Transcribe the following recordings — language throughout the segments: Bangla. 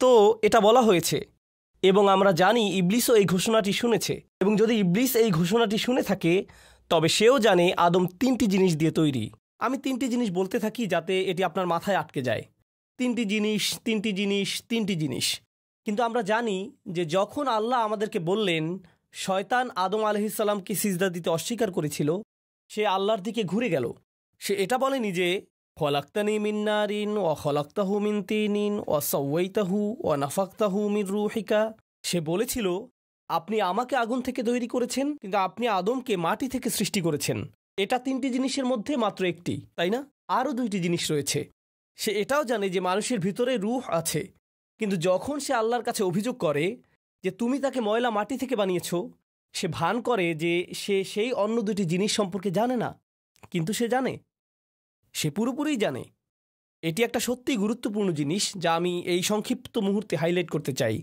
তো এটা বলা হয়েছে এবং আমরা জানি ইবলিসও এই ঘোষণাটি শুনেছে, এবং যদি ইবলিস এই ঘোষণাটি শুনে থাকে তবে সেও জানে আদম 3টি জিনিস দিয়ে তৈরি। আমি 3টি জিনিস বলতে থাকি যাতে এটি আপনার মাথায় আটকে যায়। 3টি জিনিস, 3টি জিনিস, 3টি জিনিস। কিন্তু আমরা জানি যে যখন আল্লাহ আমাদেরকে বললেন শয়তান আদম আলাইহিসসালামকে সিজদা দিতে অস্বীকার করেছিল, সে আল্লাহর দিকে ঘুরে গেল। সে এটা বলেনি যে খলাক্তানি মিন নারিন ওয়া খলাক্তাহু মিন তিনিন ওয়া সাওয়াইতাহু ওয়া নাফাখতাহু মির রূহিকা। সে বলেছিল আপনি আমাকে আগুন থেকে তৈরি করেছেন, কিন্তু আপনি আদমকে মাটি থেকে সৃষ্টি করেছেন। এটা 3টি জিনিসের মধ্যে মাত্র একটি, তাই না? আরও 2টি জিনিস রয়েছে। সে এটাও জানে যে মানুষের ভিতরে রূহ আছে, কিন্তু যখন সে আল্লাহর কাছে অভিযোগ করে যে তুমি তাকে ময়লা মাটি থেকে বানিয়েছ, সে ভান করে যে সে সেই অন্য 2টি জিনিস সম্পর্কে জানে না, কিন্তু সে জানে, সে পুরোপুরি জানে। এটি একটা সত্যি গুরুত্বপূর্ণ জিনিস যা আমি এই সংক্ষিপ্ত মুহূর্তে হাইলাইট করতে চাই।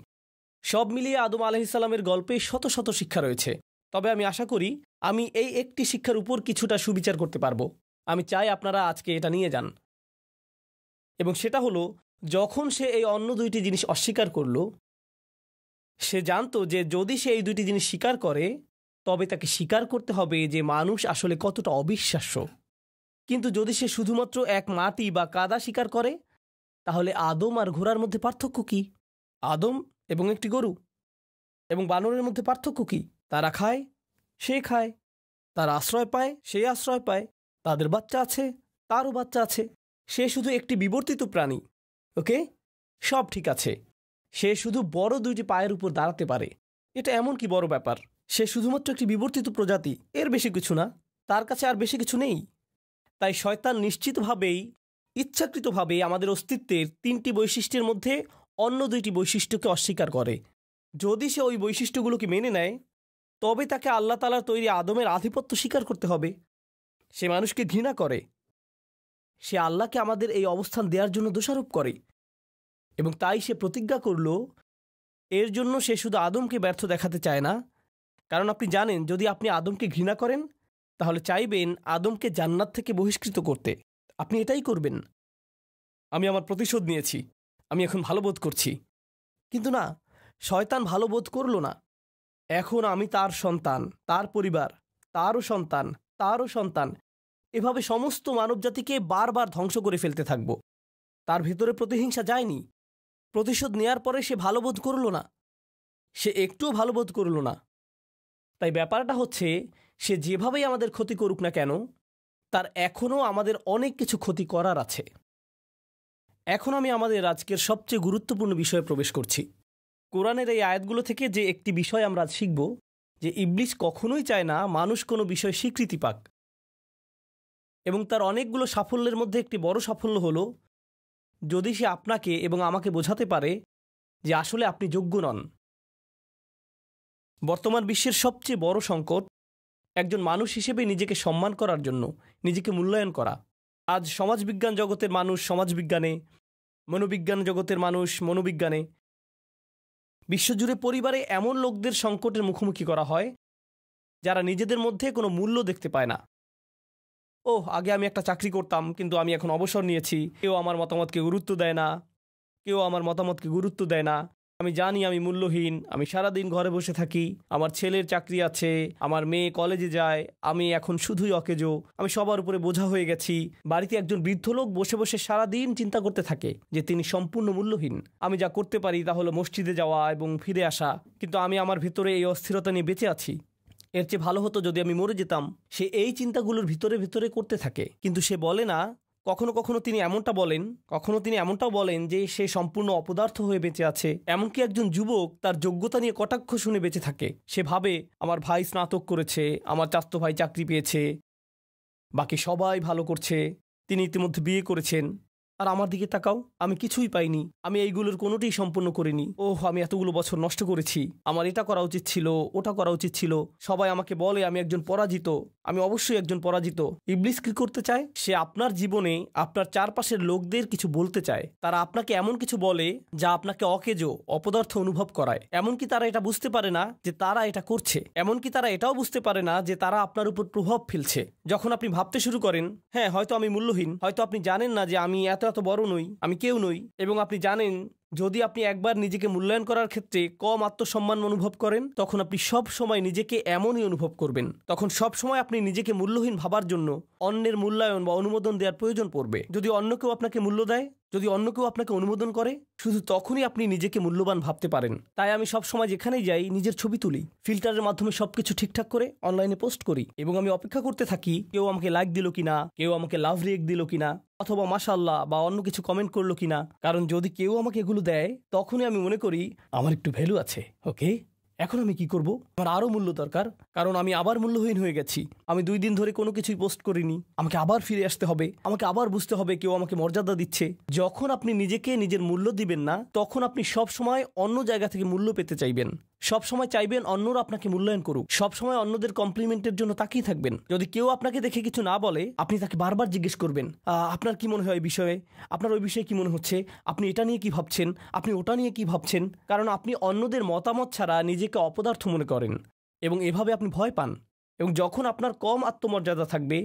সব মিলিয়ে আদম আলাইহিসসালামের গল্পে শত শত শিক্ষা রয়েছে, তবে আমি আশা করি আমি এই একটি শিক্ষার উপর কিছুটা সুবিচার করতে পারবো। আমি চাই আপনারা আজকে এটা নিয়ে যান, এবং সেটা হলো যখন সে এই অন্য 2টি জিনিস অস্বীকার করল, সে জানতো যে যদি সে এই 2টি জিনিস স্বীকার করে তবে তাকে স্বীকার করতে হবে যে মানুষ আসলে কতটা অবিশ্বাস্য। কিন্তু যদি সে শুধুমাত্র এক মাটি বা কাদা স্বীকার করে, তাহলে আদম আর ঘোড়ার মধ্যে পার্থক্য কি? আদম এবং একটি গরু এবং বানরের মধ্যে পার্থক্য কি? তারা খায়, সে খায়, তারা আশ্রয় পায়, সে আশ্রয় পায়, তাদের বাচ্চা আছে, তারও বাচ্চা আছে। সে শুধু একটি বিবর্তিত প্রাণী। ওকে, সব ঠিক আছে। সে শুধু বড় 2টি পায়ের উপর দাঁড়াতে পারে। এটা এমন কি বড় ব্যাপার? সে শুধুমাত্র একটি বিবর্তিত প্রজাতি, এর বেশি কিছু না। তার কাছে আর বেশি কিছু নেই। তাই শয়তান নিশ্চিতভাবেই ইচ্ছাকৃতভাবে আমাদের অস্তিত্বের 3টি বৈশিষ্ট্যের মধ্যে অন্য 2টি বৈশিষ্ট্যকে অস্বীকার করে। যদি সে ওই বৈশিষ্ট্যগুলোকে মেনে নেয় তবে তাকে আল্লাহ তাআলার তৈরি আদমের আধিপত্য স্বীকার করতে হবে। সে মানুষকে ঘৃণা করে, সে আল্লাহকে আমাদের এই অবস্থান দেওয়ার জন্য দোষারোপ করে, এবং তাই সে প্রতিজ্ঞা করল এর জন্য সে শুধু আদমকে ব্যর্থ দেখাতে চায় না। কারণ আপনি জানেন যদি আপনি আদমকে ঘৃণা করেন তাহলে চাইবেন আদমকে জান্নাত থেকে বহিষ্কৃত করতে। আপনি এটাই করবেন। আমি আমার প্রতিশোধ নিয়েছি, আমি এখন ভালো বোধ করছি। কিন্তু না, শয়তান ভালো বোধ করল না। এখন আমি তার সন্তান, তার পরিবার, তারও সন্তান, তারও সন্তান, এভাবে সমস্ত মানবজাতিকে বারবার ধ্বংস করে ফেলতে থাকব। তার ভেতরে প্রতিহিংসা যায়নি। প্রতিশোধ নেয়ার পরে সে ভালো বোধ করল না, সে একটুও ভালো বোধ করল না। তাই ব্যাপারটা হচ্ছে সে যেভাবেই আমাদের ক্ষতি করুক না কেন, তার এখনও আমাদের অনেক কিছু ক্ষতি করার আছে। এখন আমি আমাদের আজকের সবচেয়ে গুরুত্বপূর্ণ বিষয়ে প্রবেশ করছি। কোরআনের এই আয়াতগুলো থেকে যে একটি বিষয় আমরা আজ শিখব, যে ইবলিস কখনোই চায় না মানুষ কোনো বিষয়ে স্বীকৃতি পাক। এবং তার অনেকগুলো সাফল্যের মধ্যে একটি বড় সাফল্য হলো যদি সে আপনাকে এবং আমাকে বোঝাতে পারে যে আসলে আপনি যোগ্য নন। বর্তমান বিশ্বের সবচেয়ে বড় সংকট একজন মানুষ হিসেবে নিজেকে সম্মান করার জন্য নিজেকে মূল্যায়ন করা। আজ সমাজবিজ্ঞান জগতের মানুষ সমাজবিজ্ঞানে, মনোবিজ্ঞান জগতের মানুষ মনোবিজ্ঞানে, বিশ্বজুড়ে পরিবারে এমন লোকদের সংকটের মুখোমুখি করা হয় যারা নিজেদের মধ্যে কোনো মূল্য দেখতে পায় না। আগে আমি একটা চাকরি করতাম, কিন্তু আমি এখন অবসর নিয়েছি। কেউ আমার মতামতকে গুরুত্ব দেয় না, কেউ আমার মতামতকে গুরুত্ব দেয় না। আমি জানি আমি মূল্যহীন, আমি সারাদিন ঘরে বসে থাকি, আমার ছেলের চাকরি আছে, আমার মেয়ে কলেজে যায়, আমি এখন শুধুই অকেজো, আমি সবার উপরে বোঝা হয়ে গেছি। বাড়িতে একজন বৃদ্ধ লোক বসে বসে সারাদিন চিন্তা করতে থাকে যে তিনি সম্পূর্ণ মূল্যহীন। আমি যা করতে পারি তা হলো মসজিদে যাওয়া এবং ফিরে আসা, কিন্তু আমি আমার ভিতরে এই অস্থিরতা নিয়ে বেঁচে আছি। এর চেয়ে ভালো হতো যদি আমি মরে যেতাম। সে এই চিন্তাগুলোর ভিতরে ভিতরে করতে থাকে, কিন্তু সে বলে না। কখনো কখনো তিনি এমনটাও বলেন যে সে সম্পূর্ণ অপদার্থ হয়ে বেঁচে আছে। এমনকি একজন যুবক তার যোগ্যতা নিয়ে কটাক্ষ শুনে বেঁচে থাকে। সে ভাবে আমার ভাই স্নাতক করেছে, আমার চাচাতো ভাই চাকরি পেয়েছে, বাকি সবাই ভালো করছে, তিনি ইতিমধ্যে বিয়ে করেছেন, আর আমার দিকে তাকাও, আমি কিছুই পাইনি, আমি এইগুলোর কোনোটাই সম্পূর্ণ করিনি। আমি এতগুলো বছর নষ্ট করেছি, আমার এটা করা উচিত ছিল, ওটা করা উচিত ছিল। সবাই আমাকে বলে আমি একজন পরাজিত, আমি অবশ্যই একজন পরাজিত। ইবলিস কি করতে চায়? সে আপনার জীবনে আপনার চারপাশের লোকদের কিছু বলতে চায়। তারা আপনাকে এমন কিছু বলে যা আপনাকে অকেজো, অপদার্থ অনুভব করায়। এমনকি তারা এটা বুঝতে পারে না যে তারা এটা করছে। এমনকি তারা এটাও বুঝতে পারে না যে তারা আপনার উপর প্রভাব ফেলছে। যখন আপনি ভাবতে শুরু করেন হয়তো আমি মূল্যহীন, হয়তো আপনি জানেন না যে আমি এত এত বড় নই, আমি কেউ নই। এবং আপনি জানেন, যদি আপনি একবার নিজেকে মূল্যায়ন করার ক্ষেত্রে কম আত্মসম্মান অনুভব করেন, তখন আপনি সব সময় নিজেকে এমনই অনুভব করবেন। তখন সব সময় আপনি নিজেকে মূল্যহীন ভাবার জন্য অন্যের মূল্যায়ন বা অনুমোদন দেওয়ার প্রয়োজন পড়বে। যদি অন্য কেউ আপনাকে মূল্য দেয়, যদি অন্য কেউ আপনাকে অনুমোদন করে, শুধু তখনই আপনি নিজেকে মূল্যবান ভাবতে পারেন। তাই আমি সব সময় যেখানেই যাই নিজের ছবি তুলি, ফিল্টারের মাধ্যমে সবকিছু ঠিকঠাক করে অনলাইনে পোস্ট করি, এবং আমি অপেক্ষা করতে থাকি কেউ আমাকে লাইক দিল কিনা, কেউ আমাকে লাভ রিয়েক্ট দিল কিনা, অথবা মাশাআল্লাহ বা অন্য কিছু কমেন্ট করলো কিনা। কারণ যদি কেউ আমাকে এগুলো দেয়, তখনই আমি মনে করি আমার একটু ভ্যালু আছে। ওকে, এখন আমি কি করব? আমার আরও মূল্য দরকার, কারণ আমি আবার মূল্যহীন হয়ে গেছি। আমি 2 দিন ধরে কোনো কিছুই পোস্ট করিনি, আমাকে আবার ফিরে আসতে হবে, আমাকে আবার বুঝতে হবে কেউ আমাকে মর্যাদা দিচ্ছে। যখন আপনি নিজেকে নিজের মূল্য দিবেন না, তখন আপনি সব সময় অন্য জায়গা থেকে মূল্য পেতে চাইবেন, সব সময় চাইবেন অন্যরা আপনাকে মূল্যায়ন করুক, সব সময় অন্যদের কমপ্লিমেন্টের জন্য তাকিয়ে থাকবেন। যদি কেউ আপনাকে দেখে কিছু না বলে, আপনি তাকে বারবার জিজ্ঞেস করবেন, আপনার কি মনে হয় এই বিষয়ে, আপনার ওই বিষয়ে কি মনে হচ্ছে, আপনি এটা নিয়ে কি ভাবছেন, আপনি ওটা নিয়ে কি ভাবছেন। কারণ আপনি অন্যদের মতামত ছাড়া নিজেকে অপদার্থ মনে করেন, এবং এভাবে আপনি ভয় পান। এবং যখন আপনার কম আত্মমর্যাদা থাকবে,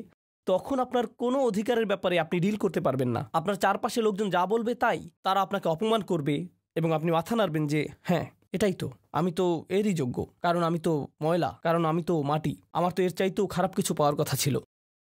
তখন আপনার কোনো অধিকারের ব্যাপারে আপনি ডিল করতে পারবেন না। আপনার চারপাশে লোকজন যা বলবে তাই, তারা আপনাকে অপমান করবে, এবং আপনি মাথা নাড়বেন যে হ্যাঁ এটাই তো, আমি তো এরই যোগ্য, কারণ আমি তো ময়লা, কারণ আমি তো মাটি, আমার তো এর চাইতেও খারাপ কিছু পাওয়ার কথা ছিল।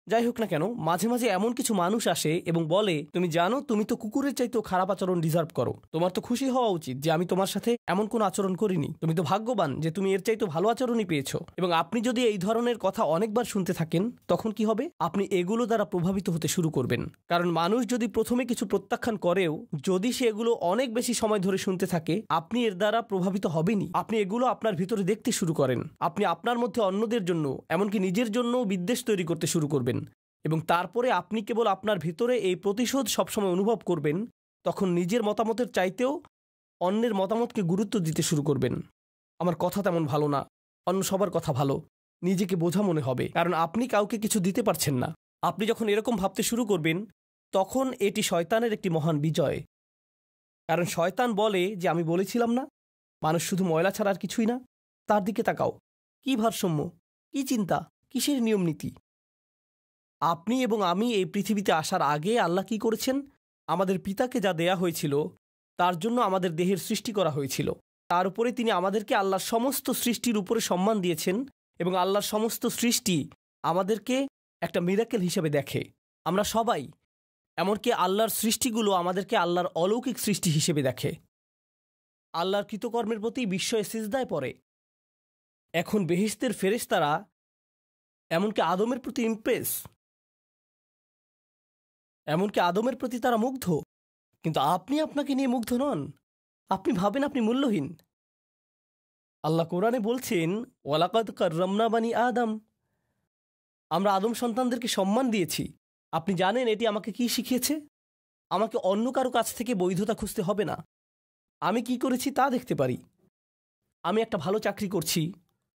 যাই হোক না কেন, মাঝে মাঝে এমন কিছু মানুষ আসে এবং বলে, তুমি জানো তুমি তো কুকুরের চাইতেও খারাপ আচরণ ডিজার্ভ করো, তোমার তো খুশি হওয়া উচিত যে আমি তোমার সাথে এমন কোনো আচরণ করিনি, তুমি তো ভাগ্যবান যে তুমি এর চাইতেও ভালো আচরণই পেয়েছো। এবং আপনি যদি এই ধরনের কথা অনেকবার শুনতে থাকেন, তখন কি হবে? আপনি এগুলো দ্বারা প্রভাবিত হতে শুরু করবেন। কারণ মানুষ যদি প্রথমে কিছু প্রত্যাখ্যান করেও, যদি সে এগুলো অনেক বেশি সময় ধরে শুনতে থাকে, আপনি এর দ্বারা প্রভাবিত হবেনই। আপনি এগুলো আপনার ভিতরে দেখতে শুরু করেন, আপনি আপনার মধ্যে অন্যদের জন্য, এমনকি নিজের জন্য বিদ্বেষ তৈরি করতে শুরু করবেন, এবং তারপরে আপনি কেবল আপনার ভিতরে এই প্রতিশোধ সবসময় অনুভব করবেন। তখন নিজের মতামতের চাইতেও অন্যের মতামতকে গুরুত্ব দিতে শুরু করবেন। আমার কথা তেমন ভালো না, অন্য সবার কথা ভালো, নিজেকে বোঝা মনে হবে, কারণ আপনি কাউকে কিছু দিতে পারছেন না। আপনি যখন এরকম ভাবতে শুরু করবেন, তখন এটি শয়তানের একটি মহান বিজয়। কারণ শয়তান বলে যে আমি বলেছিলাম না, মানুষ শুধু ময়লা ছাড়া আর কিছুই না। তার দিকে তাকাও, কি ভারসাম্য, কি চিন্তা, কিসের নিয়ম নীতি। আপনি এবং আমি এই পৃথিবীতে আসার আগে আল্লাহ কি করেছেন? আমাদের পিতাকে যা দেয়া হয়েছিল, তার জন্য আমাদের দেহের সৃষ্টি করা হয়েছিল। তার উপরে তিনি আমাদেরকে আল্লাহর সমস্ত সৃষ্টির উপরে সম্মান দিয়েছেন, এবং আল্লাহর সমস্ত সৃষ্টি আমাদেরকে একটা মিরাকেল হিসেবে দেখে। আমরা সবাই, এমনকি আল্লাহর সৃষ্টিগুলো আমাদেরকে আল্লাহর অলৌকিক সৃষ্টি হিসেবে দেখে। আল্লাহর কৃতকর্মের প্রতি বিস্ময়ে সিজদায় পড়ে। এখন বেহেশতের ফেরেশতারা এমনকি আদমের প্রতি ইমপ্রেস, এমনকি আদমের প্রতি তারা মুগ্ধ। কিন্তু আপনি আপনাকে নিয়ে মুগ্ধ নন, আপনি ভাবেন আপনি মূল্যহীন। আল্লাহ কোরআনে বলছেন, ওয়ালাকাদ কাররামনা বানি আদম, আমরা আদম সন্তানদেরকে সম্মান দিয়েছি। আপনি জানেন এটি আমাকে কি শিখিয়েছে? আমাকে অন্য কারো কাছ থেকে বৈধতা খুঁজতে হবে না। আমি কি করেছি তা দেখতে পারি। আমি একটা ভালো চাকরি করছি,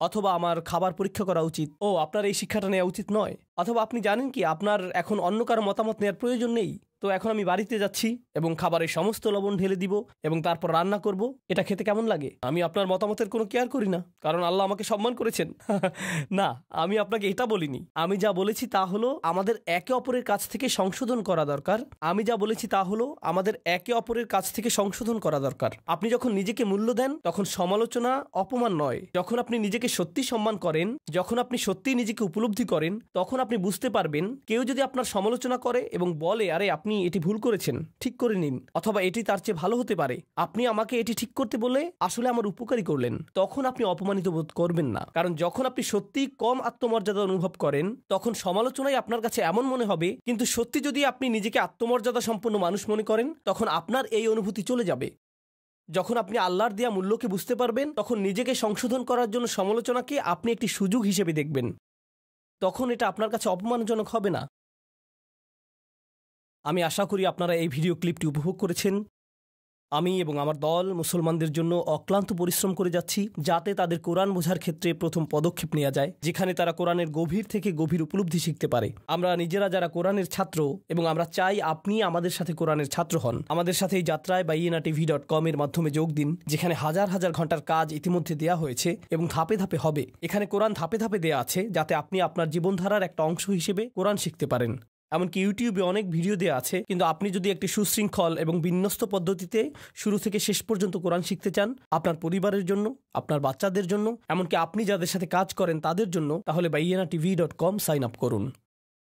অথবা আমার খাবার পরীক্ষা করা উচিত, ও আপনার এই শিক্ষাটা নেওয়া উচিত নয়। অথবা আপনি জানেন কি আপনার এখন অন্য কারো মতামত নেওয়ার প্রয়োজন নেই, তো এখন আমি বাড়িতে যাচ্ছি এবং খাবারের সমস্ত লবণ ঢেলে দিব এবং তারপর রান্না করব। এটা খেতে কেমন লাগে? আমি আপনার মতামতের কোনো কেয়ার করি না, কারণ আল্লাহ আমাকে সম্মান করেছেন। না, আমি আপনাকে এটা বলিনি। আমি যা বলেছি তা হলো আমাদের একে অপরের কাছ থেকে সংশোধন করা দরকার। আমি যা বলেছি তা হলো আমাদের একে অপরের কাছ থেকে সংশোধন করা দরকার। আপনি যখন নিজেকে মূল্য দেন, তখন সমালোচনা অপমান নয়। যখন আপনি নিজেকে সত্যি সম্মান করেন, যখন আপনি সত্যি নিজেকে উপলব্ধি করেন, তখন আপনি বুঝতে পারবেন কেউ যদি আপনার সমালোচনা করে এবং বলে, আরে আপনি এটি ভুল করেছেন, ঠিক করে নিন, অথবা এটি তার চেয়ে ভালো হতে পারে, আপনি আমাকে এটি ঠিক করতে বলে আসলে আমার উপকারী করলেন, তখন আপনি অপমানিত বোধ করবেন না। কারণ যখন আপনি সত্যি কম আত্মমর্যাদা অনুভব করেন, তখন সমালোচনাই আপনার কাছে এমন মনে হবে, কিন্তু সত্যি যদি আপনি নিজেকে আত্মমর্যাদা সম্পন্ন মানুষ মনে করেন, তখন আপনার এই অনুভূতি চলে যাবে। যখন আপনি আল্লাহর দেয়া মূল্যকে বুঝতে পারবেন, তখন নিজেকে সংশোধন করার জন্য সমালোচনাকে আপনি একটি সুযোগ হিসেবে দেখবেন। তখন এটা আপনার কাছে অপমানজনক হবে না। আমি আশা করি আপনারা এই ভিডিও ক্লিপটি উপভোগ করেছেন। আমি এবং আমার দল মুসলমানদের জন্য অক্লান্ত পরিশ্রম করে যাচ্ছি, যাতে তাদের কোরআন বোঝার ক্ষেত্রে প্রথম পদক্ষেপ নেওয়া যায়, যেখানে তারা কোরআনের গভীর থেকে গভীর উপলব্ধি শিখতে পারে। আমরা নিজেরা যারা কোরআনের ছাত্র, এবং আমরা চাই আপনি আমাদের সাথে কোরআনের ছাত্র হন। আমাদের সাথে এই যাত্রায় bayyinatv.com এর মাধ্যমে যোগ দিন, যেখানে হাজার হাজার ঘন্টার কাজ ইতিমধ্যে দেয়া হয়েছে এবং ধাপে ধাপে হবে। এখানে কোরআন ধাপে ধাপে দেয়া আছে, যাতে আপনি আপনার জীবনধারার একটা অংশ হিসেবে কোরআন শিখতে পারেন। এমনকি ইউটিউবে অনেক ভিডিও দেওয়া আছে, কিন্তু আপনি যদি একটি সুশৃঙ্খল এবং বিন্যস্ত পদ্ধতিতে শুরু থেকে শেষ পর্যন্ত কোরআন শিখতে চান, আপনার পরিবারের জন্য, আপনার বাচ্চাদের জন্য, এমনকি আপনি যাদের সাথে কাজ করেন তাদের জন্য, তাহলে bayyinatv.com সাইন আপ করুন।